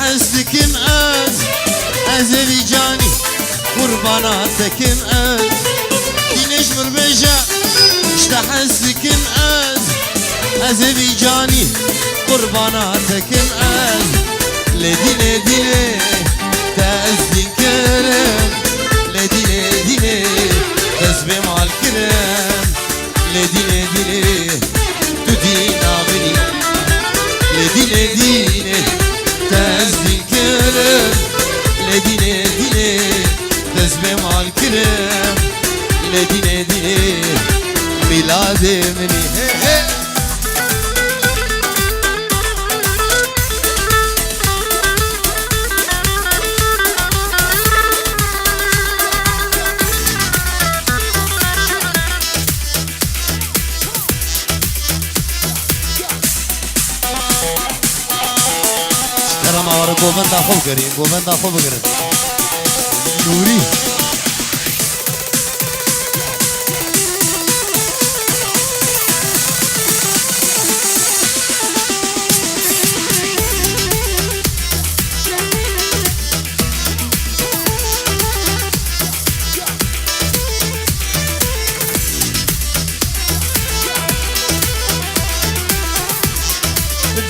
اشتحستكم Azerbaycani kurbanatكم Dineş mırbeja اشتحستكم Azerbaycani kurbanatكم Ledine dine تأذن كرم لدine dine تزبم على الكرم لدine dine تدين عمري لدine dine تأذن كرم لدine dine تزبم على الكرم لدine dine ميلاد مني گوبنده خوب گرین گوبنده خوب گرین نوری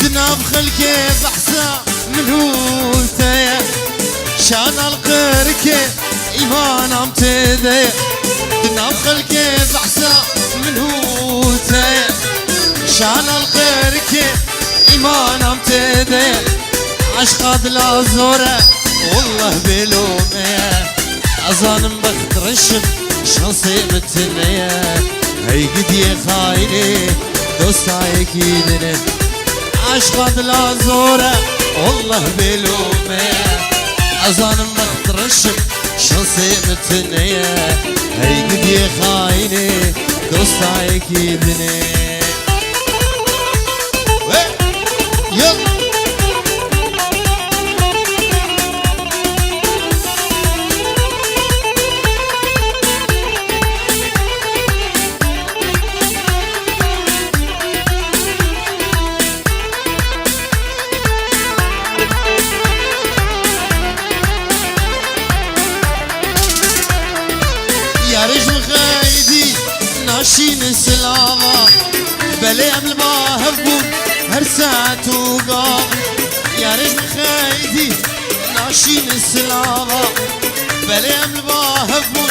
جناب خلقي بحسا منو تايا شان القركة إيمان عم تدايا جناب خلقي بحسا منو تايا شان القركة إيمان عم تدايا عشقاد لا زورة والله بلوميا أظن بخترشم شانسي متنيا هي قد يخايني دوستايك يدني عشقاد لا زورة والله بلوميا أظن مخترشم شانسي متنيا هي قد يخايني دوستايك يدني يلا ناشين سلاما بلي قبل ما هبون هر ساعة وقام يا رجل خايدي ناشين سلاما بلي قبل ما هبون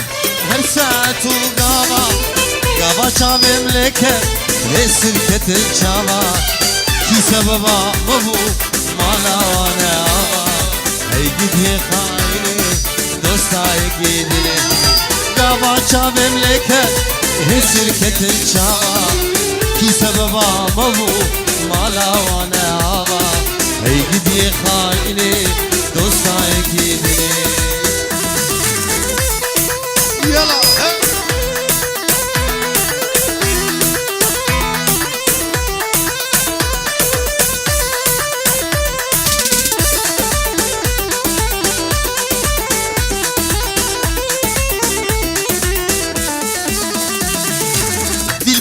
هر ساعة وقام قابا شاب ملكة هسر كتن شابا كي سببا مبو مالا وانا عبا هي قد هي خايني دوستايك يدني قابا شاب ملكة هسر كتن شابا كي سببا مبو مالا وانا عبا هي قد يخايني دوستايك يدني يلا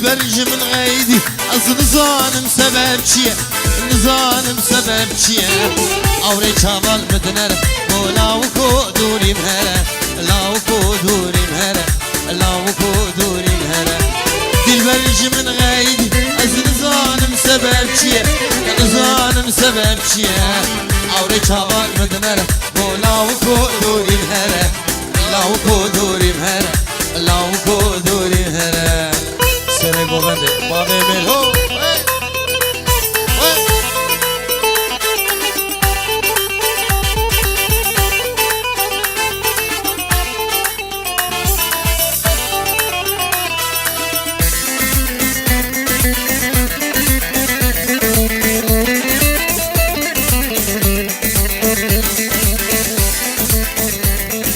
برج من غيدي أصل نظانم سبب چیه نظانم سبب چیه آوری چاوال بدنر لاو کو دوریم هره لاو کو دوریم هره لاو کو دوریم هره دل برج من غيدي أصل نظانم سبب چیه نظانم سبب چیه آوری چاوال بدنر لاو کو دوریم هره لاو کو دوریم هره لاو کو دوریم هره سره گوبنده بابه ملو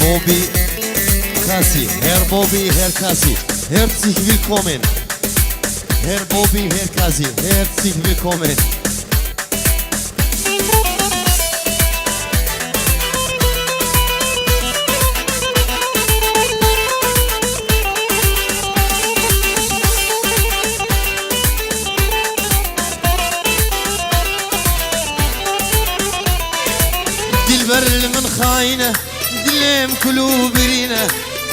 Bobby Kasi, Herr Bobby, Herr Kasi, herzlich willkommen. Herr Bobby, Herr Kasi, herzlich willkommen. دلبر من خاينة دلم كلو برينة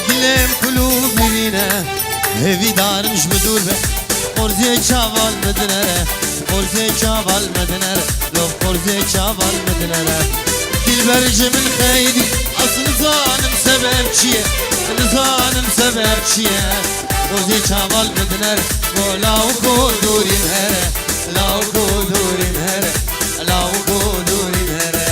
دلم كلو برينة هفي دار مش بدور به قرزي شابال مدنره قرزي شابال مدنره لو قرزي شابال مدنره دلبر من خايدي أصل ظالم سبب شيه ظالم سبب شيه قرزي شابال مدنره ولاو كودوري مهره لاو كودوري مهره لاو كودوري مهره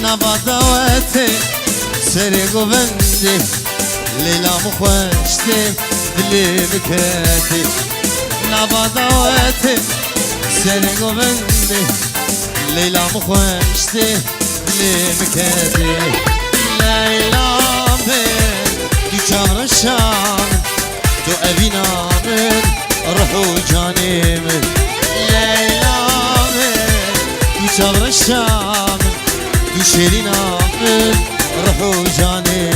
نبضواتي سري قبندي ليلى مخوشتي دلي بكاتي نبضواتي سري قبندي ليلى مخوشتي دلي بكاتي ليلى بين دي شهر الشام تو أبينا من روحو جاني من ليلى بين دي شهر الشام شيرين من روحو جاني